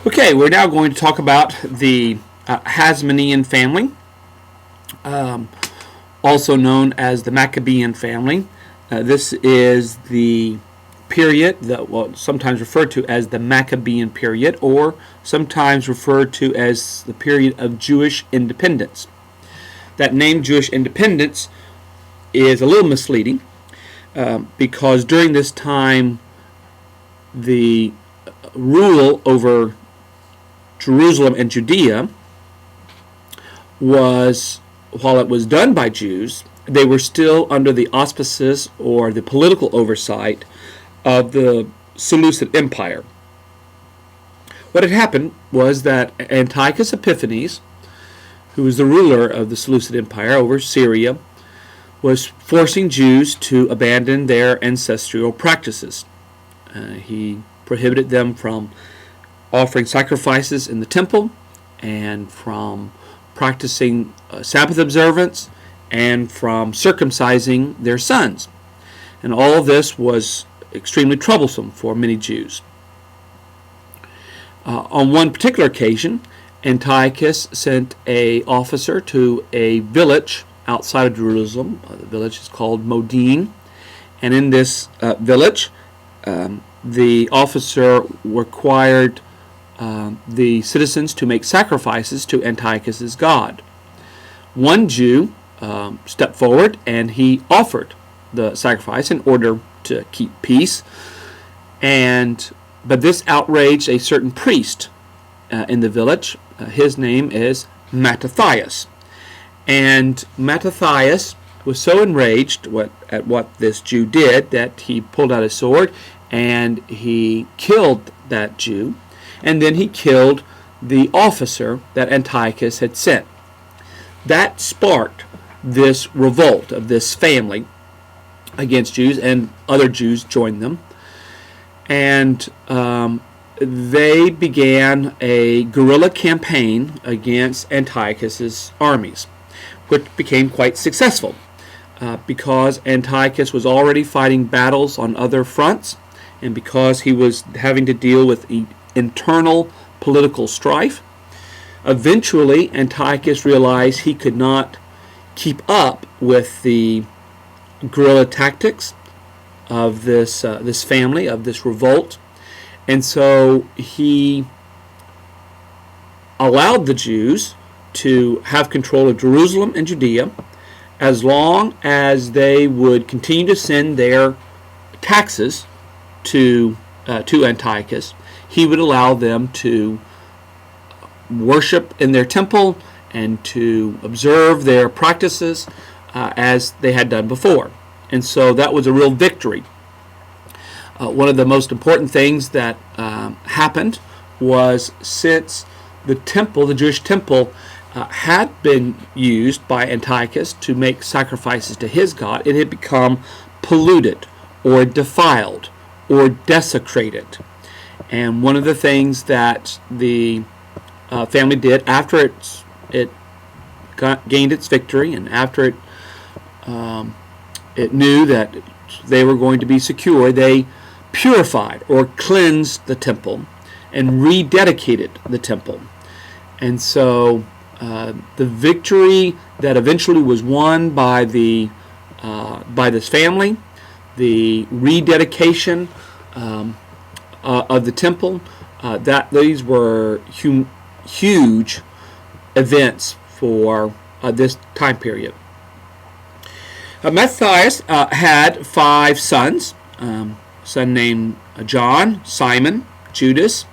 Okay, we're now going to talk about the Hasmonean family, also known as the Maccabean family. This is the period that sometimes referred to as the Maccabean period, or sometimes referred to as the period of Jewish independence. That name, Jewish independence, is a little misleading because during this time the rule over Jerusalem and Judea was, while it was done by Jews, they were still under the auspices or the political oversight of the Seleucid Empire. What had happened was that Antiochus Epiphanes, who was the ruler of the Seleucid Empire over Syria, was forcing Jews to abandon their ancestral practices. He prohibited them from offering sacrifices in the temple and from practicing Sabbath observance and from circumcising their sons. And all of this was extremely troublesome for many Jews. On one particular occasion, Antiochus sent an officer to a village outside of Jerusalem. The village is called Modin. And in this village, the officer required the citizens to make sacrifices to Antiochus's god. One Jew stepped forward and he offered the sacrifice in order to keep peace, but this outraged a certain priest in the village. His name is Mattathias, and Mattathias was so enraged at what this Jew did that he pulled out his sword and he killed that Jew, and then he killed the officer that Antiochus had sent. That sparked this revolt of this family against Jews, and other Jews joined them. And they began a guerrilla campaign against Antiochus's armies, which became quite successful because Antiochus was already fighting battles on other fronts, and because he was having to deal with internal political strife. Eventually, Antiochus realized he could not keep up with the guerrilla tactics of this family, of this revolt, and so he allowed the Jews to have control of Jerusalem and Judea as long as they would continue to send their taxes to Antiochus. He would allow them to worship in their temple and to observe their practices as they had done before. And so that was a real victory. One of the most important things that happened was, since the temple, the Jewish temple, had been used by Antiochus to make sacrifices to his god, it had become polluted or defiled or desecrated. And one of the things that the family did after it gained its victory, and after it knew that they were going to be secure, they purified or cleansed the temple and rededicated the temple. And so the victory that eventually was won by this family, the rededication of the temple, these were huge events for this time period. Matthias had 5 sons, a son named John, Simon, Judas,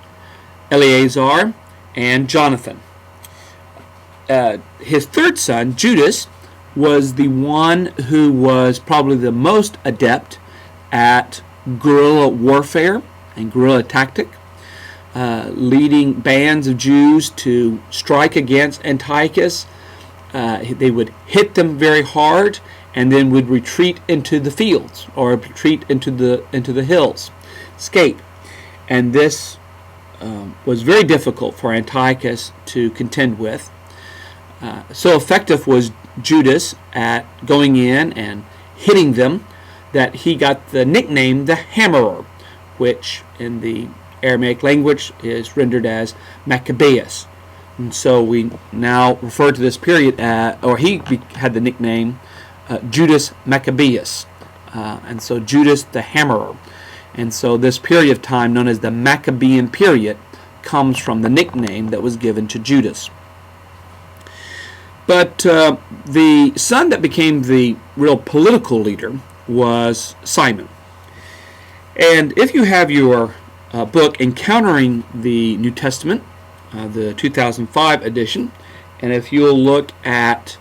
Eleazar, and Jonathan. His third son, Judas, was the one who was probably the most adept at guerrilla warfare and guerrilla tactic, leading bands of Jews to strike against Antiochus. They would hit them very hard and then would retreat into the fields or retreat into the hills, escape. And this was very difficult for Antiochus to contend with. So effective was Judas at going in and hitting them that he got the nickname the Hammerer, which in the Aramaic language is rendered as Maccabeus. And so we now refer to this period or he had the nickname Judas Maccabeus. And so Judas the Hammerer. And so this period of time, known as the Maccabean period, comes from the nickname that was given to Judas. But the son that became the real political leader was Simon. And if you have your book Encountering the New Testament, the 2005 edition, and if you'll look at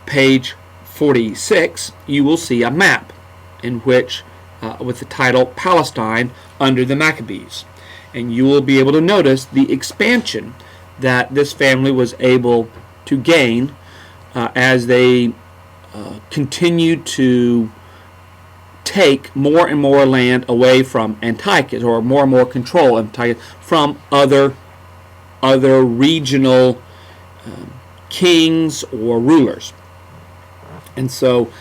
page 46, you will see a map in which with the title Palestine under the Maccabees. And you will be able to notice the expansion that this family was able to gain as they continued to take more and more land away from Antiochus, or more and more control of Antiochus from other regional kings or rulers. And so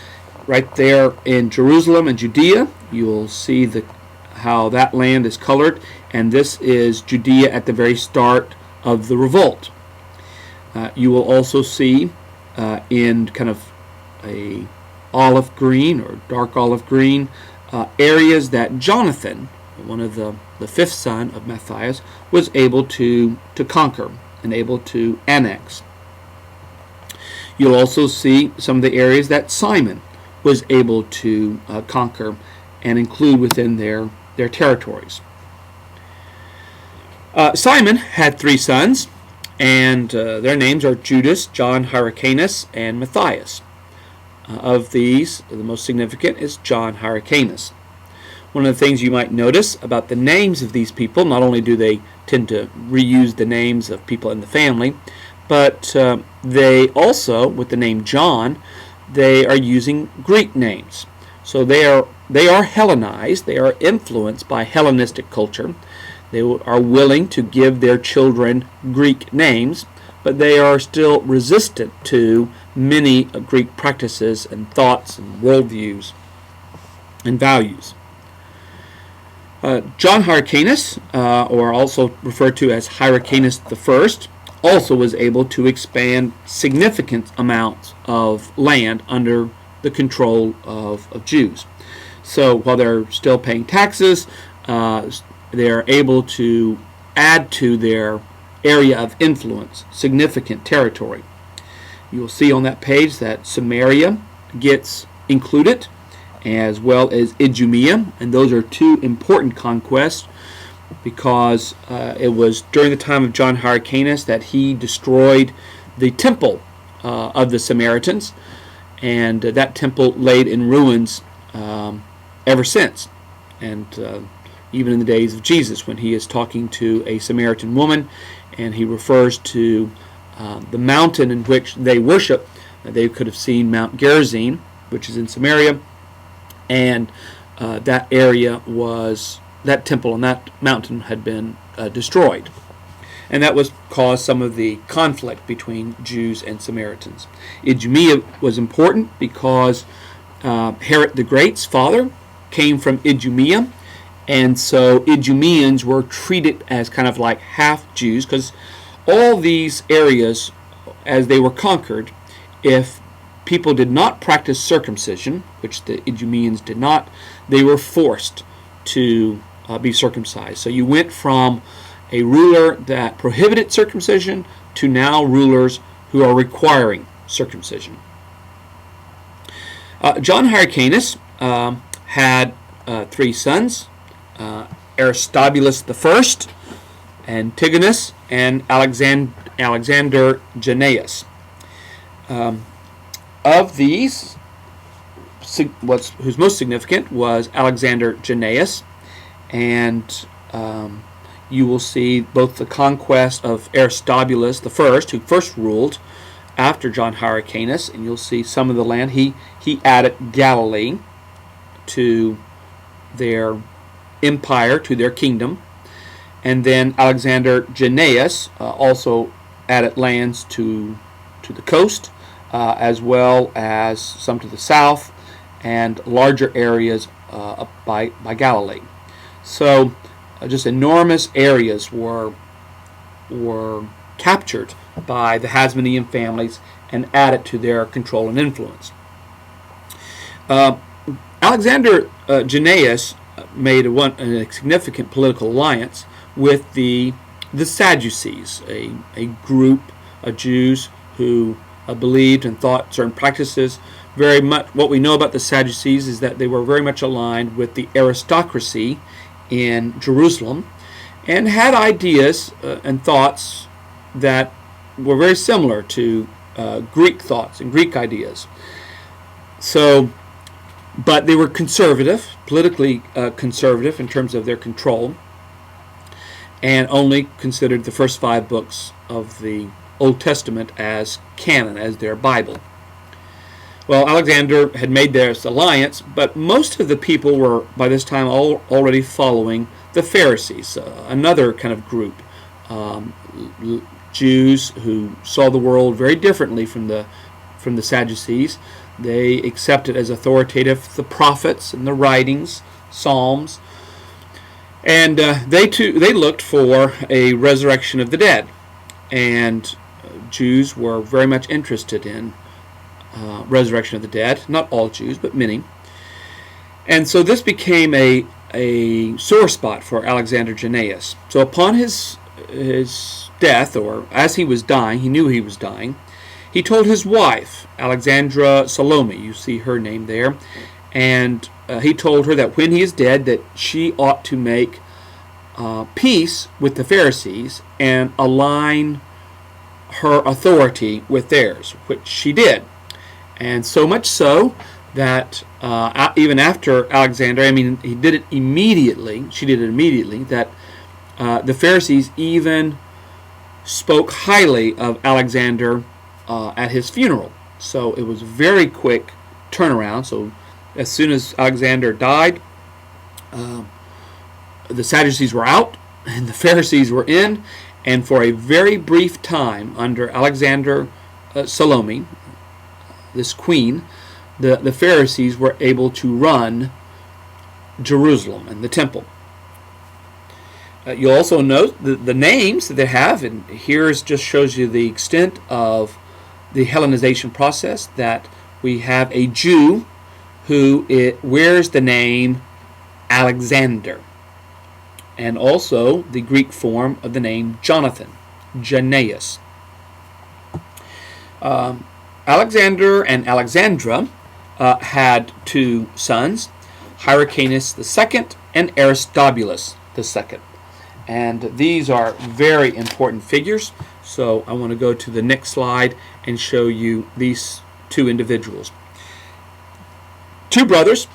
right there in Jerusalem and Judea, you'll see how that land is colored, and this is Judea at the very start of the revolt. You will also see in kind of a olive green or dark olive green areas that Jonathan, one of the fifth son of Matthias, was able to conquer and able to annex. You'll also see some of the areas that Simon was able to conquer and include within their territories. Simon had three sons, and their names are Judas, John, Hyrcanus, and Matthias. Of these, the most significant is John Hyrcanus. One of the things you might notice about the names of these people, not only do they tend to reuse the names of people in the family, but they also, with the name John, they are using Greek names. So they are Hellenized, they are influenced by Hellenistic culture. They are willing to give their children Greek names, but they are still resistant to many Greek practices and thoughts and worldviews and values. John Hyrcanus, or also referred to as Hyrcanus I, also was able to expand significant amounts of land under the control of Jews. So while they're still paying taxes, they're able to add to their area of influence significant territory. You'll see on that page that Samaria gets included, as well as Idumea, and those are two important conquests because it was during the time of John Hyrcanus that he destroyed the temple of the Samaritans, and that temple laid in ruins ever since. And even in the days of Jesus, when he is talking to a Samaritan woman, and he refers to the mountain in which they worship, they could have seen Mount Gerizim, which is in Samaria, and that area was, that temple and that mountain had been destroyed. And that was caused some of the conflict between Jews and Samaritans. Idumea was important because Herod the Great's father came from Idumea, and so Idumeans were treated as kind of like half Jews, because all these areas, as they were conquered, if people did not practice circumcision, which the Idumeans did not, they were forced to be circumcised. So you went from a ruler that prohibited circumcision to now rulers who are requiring circumcision. John Hyrcanus had three sons, Aristobulus I, Antigonus, and Alexander Jannaeus. Of these, who's most significant was Alexander Jannaeus, and you will see both the conquest of Aristobulus I, who first ruled after John Hyrcanus, and you'll see some of the land. He added Galilee to their empire, to their kingdom. And then Alexander Jannaeus also added lands to the coast, as well as some to the south, and larger areas up by Galilee. So just enormous areas were captured by the Hasmonean families and added to their control and influence. Alexander Jannaeus made a significant political alliance with the Sadducees, a group of Jews who believed and thought certain practices. Very much what we know about the Sadducees is that they were very much aligned with the aristocracy in Jerusalem and had ideas and thoughts that were very similar to Greek thoughts and Greek ideas. So, but they were conservative, politically conservative in terms of their control, and only considered the first 5 books of the Old Testament as canon, as their Bible. Well, Alexander had made this alliance, but most of the people were by this time already following the Pharisees, another kind of group, Jews who saw the world very differently from the Sadducees. They accepted as authoritative the prophets and the writings, Psalms, and they looked for a resurrection of the dead, and Jews were very much interested in resurrection of the dead. Not all Jews, but many. And so this became a sore spot for Alexander Jannaeus. So upon his death, or as he was dying, he knew he was dying, he told his wife, Alexandra Salome, you see her name there, and he told her that when he is dead, that she ought to make peace with the Pharisees and align her authority with theirs, which she did. And so much so that even after Alexander, he did it immediately, she did it immediately, that the Pharisees even spoke highly of Alexander at his funeral. So it was a very quick turnaround. So as soon as Alexander died, the Sadducees were out and the Pharisees were in, and for a very brief time under Alexander Salome, this queen, the Pharisees were able to run Jerusalem and the temple. You'll also note the names that they have, and here just shows you the extent of the Hellenization process, that we have a Jew who wears the name Alexander, and also the Greek form of the name Jonathan, Jannaeus. Alexander and Alexandra had 2 sons, Hyrcanus II and Aristobulus II. And these are very important figures, so I want to go to the next slide and show you these 2 individuals. 2 brothers.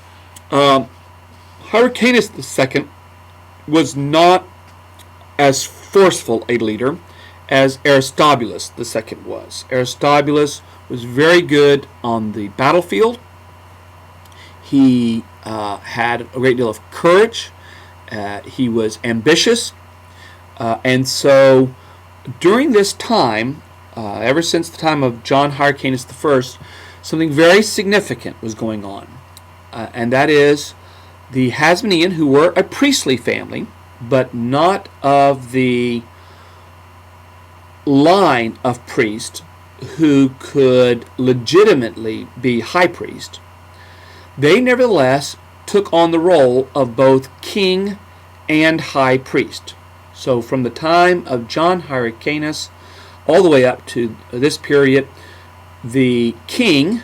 Hyrcanus II was not as forceful a leader as Aristobulus II was. Aristobulus was very good on the battlefield. He had a great deal of courage. He was ambitious. And so during this time, ever since the time of John Hyrcanus I, something very significant was going on. And that is the Hasmonean, who were a priestly family, but not of the line of priests who could legitimately be high priest. They nevertheless took on the role of both king and high priest. So from the time of John Hyrcanus all the way up to this period, the king,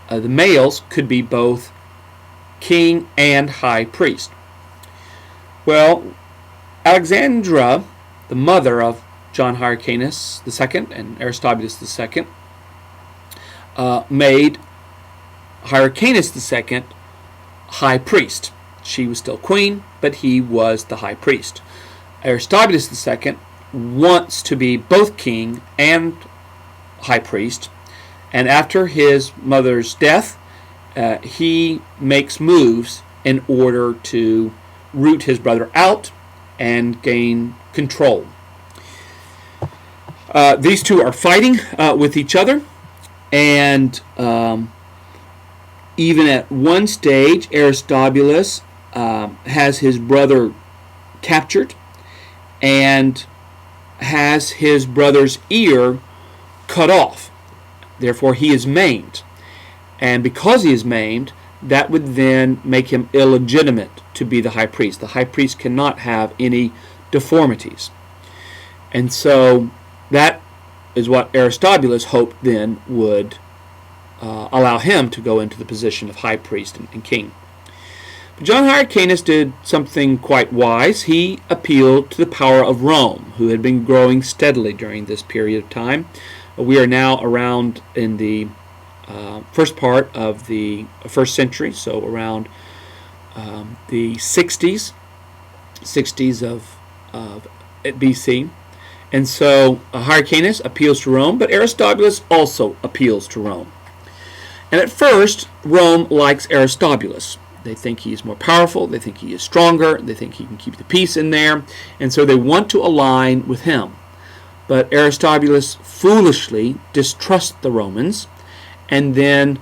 the males, could be both king and high priest. Well, Alexandra, the mother of John Hyrcanus II and Aristobulus II, made Hyrcanus II high priest. She was still queen, but he was the high priest. Aristobulus II wants to be both king and high priest, and after his mother's death, he makes moves in order to root his brother out and gain control. These 2 are fighting with each other, and even at one stage, Aristobulus has his brother captured and has his brother's ear cut off. Therefore, he is maimed. And because he is maimed, that would then make him illegitimate to be the high priest. The high priest cannot have any deformities. And so that is what Aristobulus hoped then would allow him to go into the position of high priest and king. But John Hyrcanus did something quite wise. He appealed to the power of Rome, who had been growing steadily during this period of time. We are now around in the first part of the first century, so around the 60s of BC. And so Hyrcanus appeals to Rome, but Aristobulus also appeals to Rome. And at first, Rome likes Aristobulus. They think he's more powerful, they think he is stronger, they think he can keep the peace in there, and so they want to align with him. But Aristobulus foolishly distrusts the Romans and then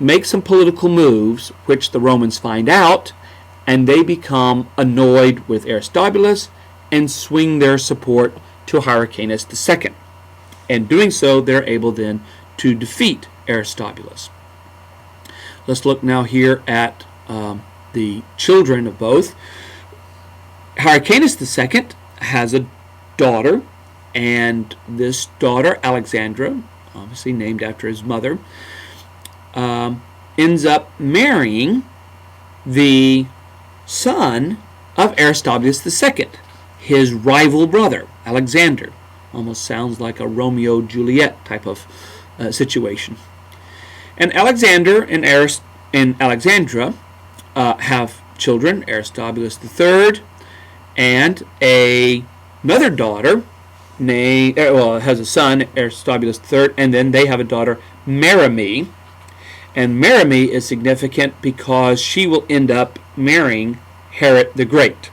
makes some political moves which the Romans find out, and they become annoyed with Aristobulus and swing their support to Hyrcanus II. And doing so, they're able then to defeat Aristobulus. Let's look now here at the children of both. Hyrcanus II has a daughter, and this daughter, Alexandra, obviously named after his mother, ends up marrying the son of Aristobulus II, his rival brother, Alexander. Almost sounds like a Romeo-Juliet type of situation. And Alexander and Alexandra have children, Aristobulus III, and another daughter, has a son, Aristobulus III, and then they have a daughter, Merimee. And Merimee is significant because she will end up marrying Herod the Great.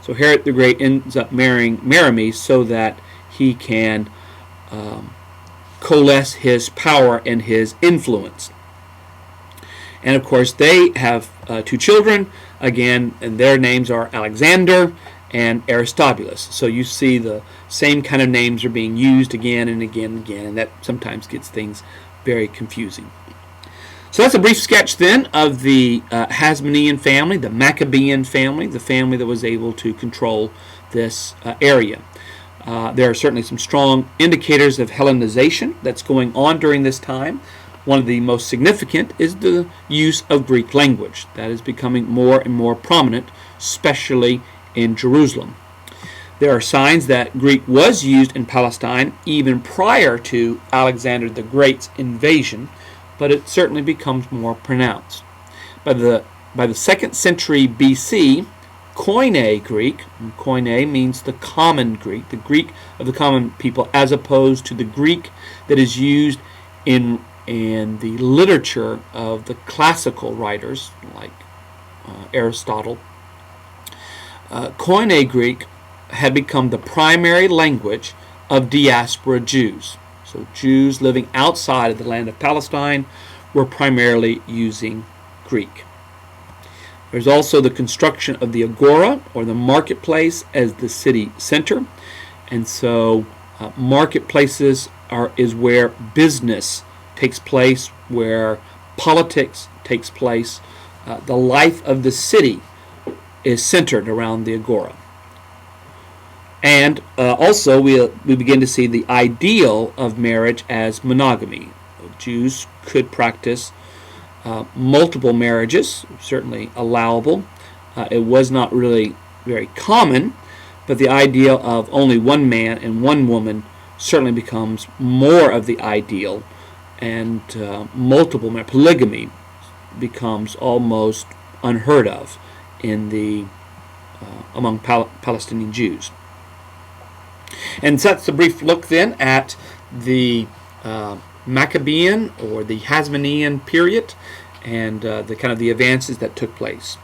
So Herod the Great ends up marrying Merimee so that he can coalesce his power and his influence. And of course they have two children, again, and their names are Alexander and Aristobulus. So you see the same kind of names are being used again and again and again, and that sometimes gets things very confusing. So that's a brief sketch then of the Hasmonean family, the Maccabean family, the family that was able to control this area. There are certainly some strong indicators of Hellenization that's going on during this time. One of the most significant is the use of Greek language. That is becoming more and more prominent, especially in Jerusalem. There are signs that Greek was used in Palestine even prior to Alexander the Great's invasion, but it certainly becomes more pronounced. By the 2nd century BC, Koine Greek, and Koine means the common Greek, the Greek of the common people, as opposed to the Greek that is used in the literature of the classical writers like Aristotle. Koine Greek had become the primary language of diaspora Jews. So Jews living outside of the land of Palestine were primarily using Greek. There's also the construction of the agora, or the marketplace, as the city center. And so marketplaces is where business takes place, where politics takes place. The life of the city is centered around the agora. And also we begin to see the ideal of marriage as monogamy. Jews could practice multiple marriages, certainly allowable. It was not really very common, but the idea of only one man and one woman certainly becomes more of the ideal, and polygamy becomes almost unheard of in the among Palestinian Jews. And so that's a brief look then at the Maccabean or the Hasmonean period and the kind of the advances that took place.